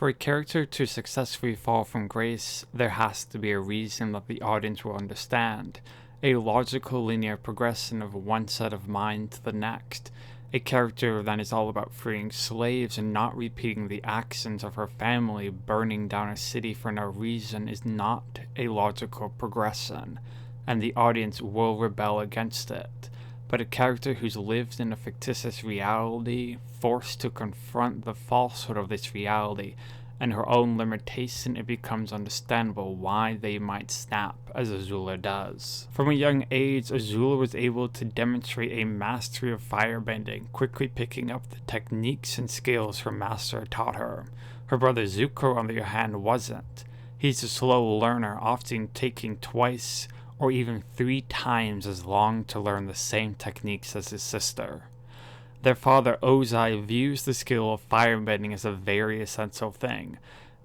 For a character to successfully fall from grace, there has to be a reason that the audience will understand, a logical linear progression of one set of mind to the next. A character that is all about freeing slaves and not repeating the actions of her family burning down a city for no reason is not a logical progression, and the audience will rebel against it. But a character who's lived in a fictitious reality, forced to confront the falsehood of this reality and her own limitation, it becomes understandable why they might snap as Azula does. From a young age, Azula was able to demonstrate a mastery of firebending, quickly picking up the techniques and skills her master taught her. Her brother Zucko, on the other hand, wasn't. He's a slow learner, often taking twice or even 3 times as long to learn the same techniques as his sister. Their father Ozai views the skill of firebending as a very essential thing.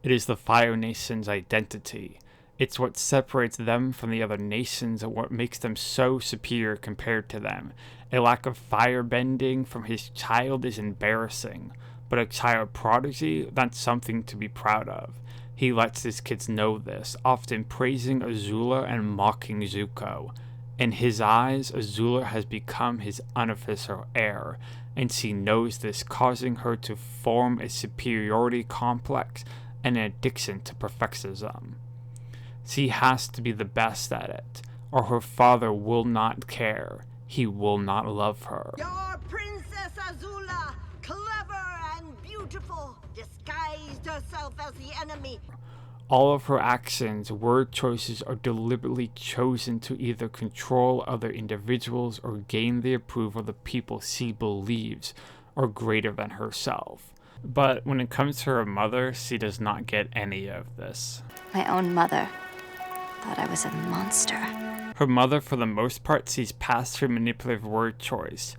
It is the Fire Nation's identity. It's what separates them from the other nations and what makes them so superior compared to them. A lack of firebending from his child is embarrassing, but a child prodigy, that's something to be proud of. He lets his kids know this, often praising Azula and mocking Zucko. In his eyes, Azula has become his unofficial heir, and she knows this, causing her to form a superiority complex and an addiction to perfectionism. She has to be the best at it, or her father will not care. He will not love her. Your Princess Azula, clever and beautiful, disguised herself as the enemy. All of her actions, word choices are deliberately chosen to either control other individuals or gain the approval of the people she believes are greater than herself. But when it comes to her mother, she does not get any of this. My own mother thought I was a monster. Her mother, for the most part, sees past her manipulative word choice,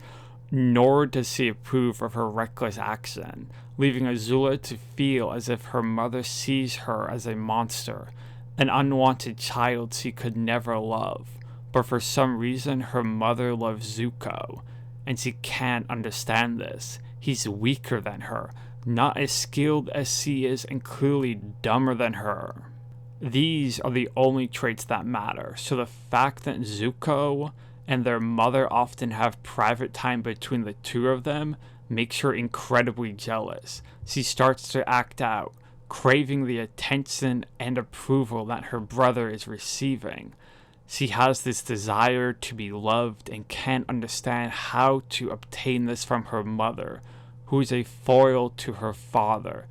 nor does she approve of her reckless action, leaving Azula to feel as if her mother sees her as a monster, an unwanted child she could never love. But for some reason, her mother loves Zucko, and she can't understand this. He's weaker than her, not as skilled as she is, and clearly dumber than her. These are the only traits that matter, so the fact that Zucko and their mother often have private time between the two of them makes her incredibly jealous. She starts to act out, craving the attention and approval that her brother is receiving. She has this desire to be loved and can't understand how to obtain this from her mother, who is a foil to her father.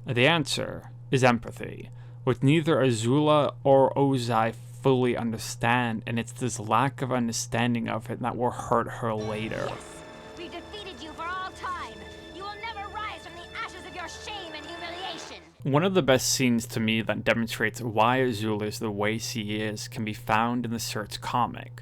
The answer is empathy, which neither Azula or Ozai fully understand, and it's this lack of understanding of it that will hurt her later. Yes, we defeated you for all time. You will never rise from the ashes of your shame and humiliation. One of the best scenes to me that demonstrates why Azula is the way she is can be found in the Search comic.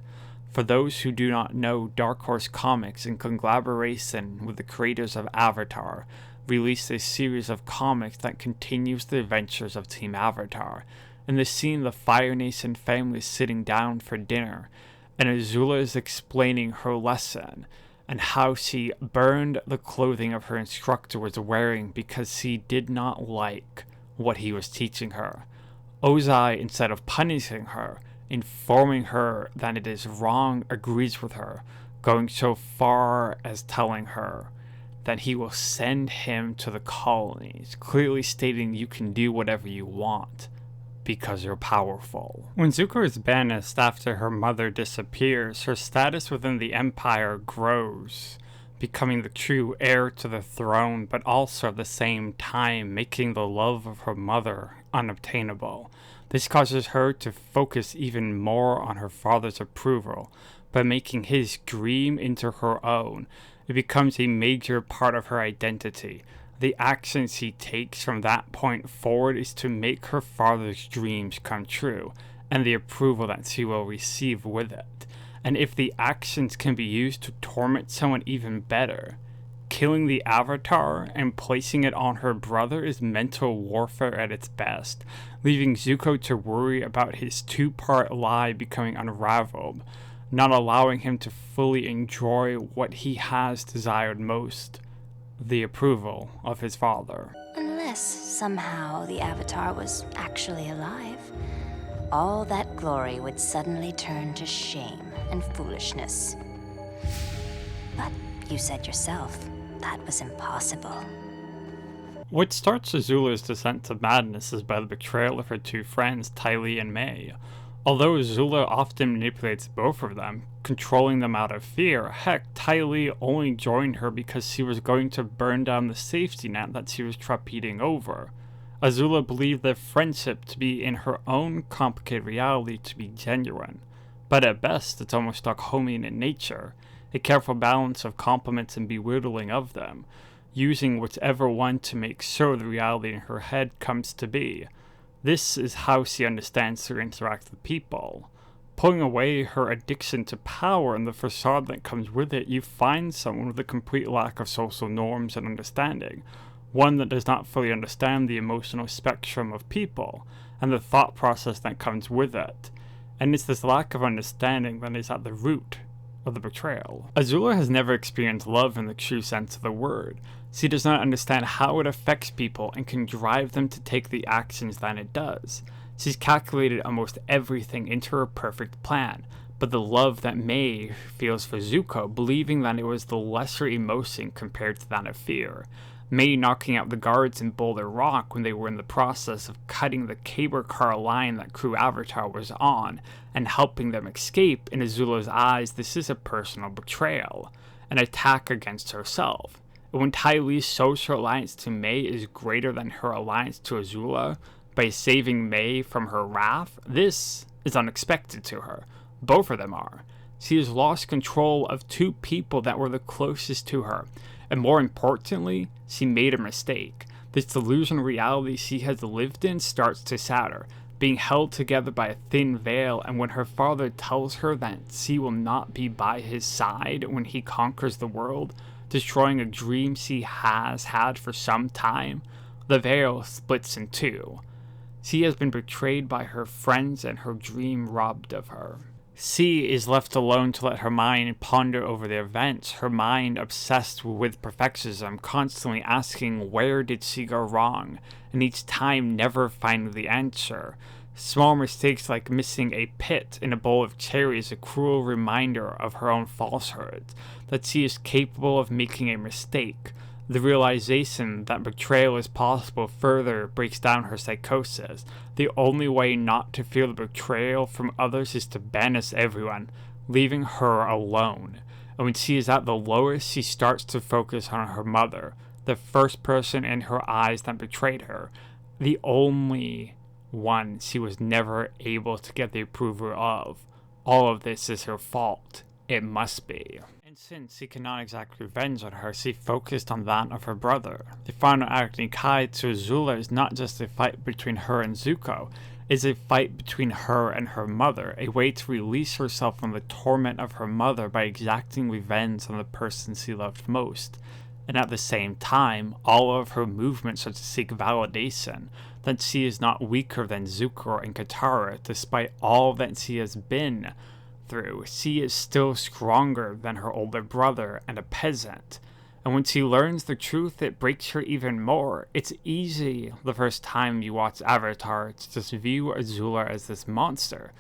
For those who do not know, Dark Horse Comics, in collaboration with the creators of Avatar, released a series of comics that continues the adventures of Team Avatar. In the scene, the Fire Nation family is sitting down for dinner, and Azula is explaining her lesson and how she burned the clothing of her instructor was wearing because she did not like what he was teaching her. Ozai, instead of punishing her, informing her that it is wrong, agrees with her, going so far as telling her that he will send him to the colonies, clearly stating you can do whatever you want because you're powerful. When Zucko is banished after her mother disappears, her status within the Empire grows, becoming the true heir to the throne, but also at the same time making the love of her mother unobtainable. This causes her to focus even more on her father's approval, by making his dream into her own. It becomes a major part of her identity. The action she takes from that point forward is to make her father's dreams come true, and the approval that she will receive with it. And if the actions can be used to torment someone, even better. Killing the Avatar and placing it on her brother is mental warfare at its best, leaving Zucko to worry about his 2-part lie becoming unraveled, not allowing him to fully enjoy what he has desired most, the approval of his father. Unless unless somehow the Avatar was actually alive, all that glory would suddenly turn to shame and foolishness. But you said yourself, that was impossible. What starts Azula's descent to madness is by the betrayal of her two friends, Tylee and May. Although Azula often manipulates both of them, controlling them out of fear, heck, Tylee only joined her because she was going to burn down the safety net that she was trapeding over. Azula believed their friendship to be in her own complicated reality to be genuine, but at best it's almost Stockholmian in nature, a careful balance of compliments and belittling of them, using whichever one to make sure the reality in her head comes to be. This is how she understands to interact with people. Pulling away her addiction to power and the facade that comes with it, you find someone with a complete lack of social norms and understanding, one that does not fully understand the emotional spectrum of people, and the thought process that comes with it. And it's this lack of understanding that is at the root of the betrayal. Azula has never experienced love in the true sense of the word. She does not understand how it affects people and can drive them to take the actions that it does. She's calculated almost everything into her perfect plan, but the love that May feels for Zucko, believing that it was the lesser emotion compared to that of fear. May knocking out the guards in Boulder Rock when they were in the process of cutting the cable car line that Crew Avatar was on, and helping them escape. In Azula's eyes, this is a personal betrayal, an attack against herself. And when Tylee's social alliance to May is greater than her alliance to Azula, by saving May from her wrath, this is unexpected to her. Both of them are. She has lost control of two people that were the closest to her, and more importantly, she made a mistake. This delusional reality she has lived in starts to shatter, being held together by a thin veil, and when her father tells her that she will not be by his side when he conquers the world, destroying a dream she has had for some time, the veil splits in two. She has been betrayed by her friends and her dream robbed of her. She is left alone to let her mind ponder over the events, her mind obsessed with perfectionism, constantly asking where did she go wrong, and each time never finding the answer. Small mistakes like missing a pit in a bowl of cherries, a cruel reminder of her own falsehoods, that she is capable of making a mistake. The realization that betrayal is possible further breaks down her psychosis. The only way not to feel the betrayal from others is to banish everyone, leaving her alone. And when she is at the lowest, she starts to focus on her mother, the first person in her eyes that betrayed her, the only one she was never able to get the approval of. All of this is her fault. It must be. And since she cannot exact revenge on her, she focused on that of her brother. The final Agni Kai to Azula is not just a fight between her and Zucko, it's a fight between her and her mother, a way to release herself from the torment of her mother by exacting revenge on the person she loved most. And at the same time, all of her movements are to seek validation, that she is not weaker than Zucko and Katara, despite all that she has been through. She is still stronger than her older brother and a peasant. And when she learns the truth, it breaks her even more. It's easy the first time you watch Avatar to just view Azula as this monster.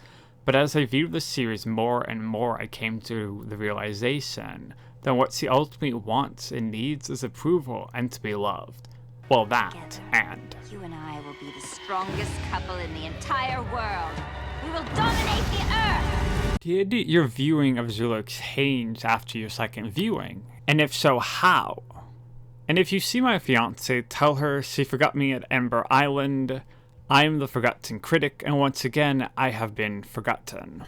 But as I viewed the series more and more, I came to the realization that what she ultimately wants and needs is approval and to be loved. Well, that, and You and I will be the strongest couple in the entire world. We will dominate the earth! did your viewing of Azula change after your second viewing? And if so, how? And if you see my fiancée, tell her she forgot me at Ember Island. I'm the Forgotten Critic, and once again, I have been forgotten.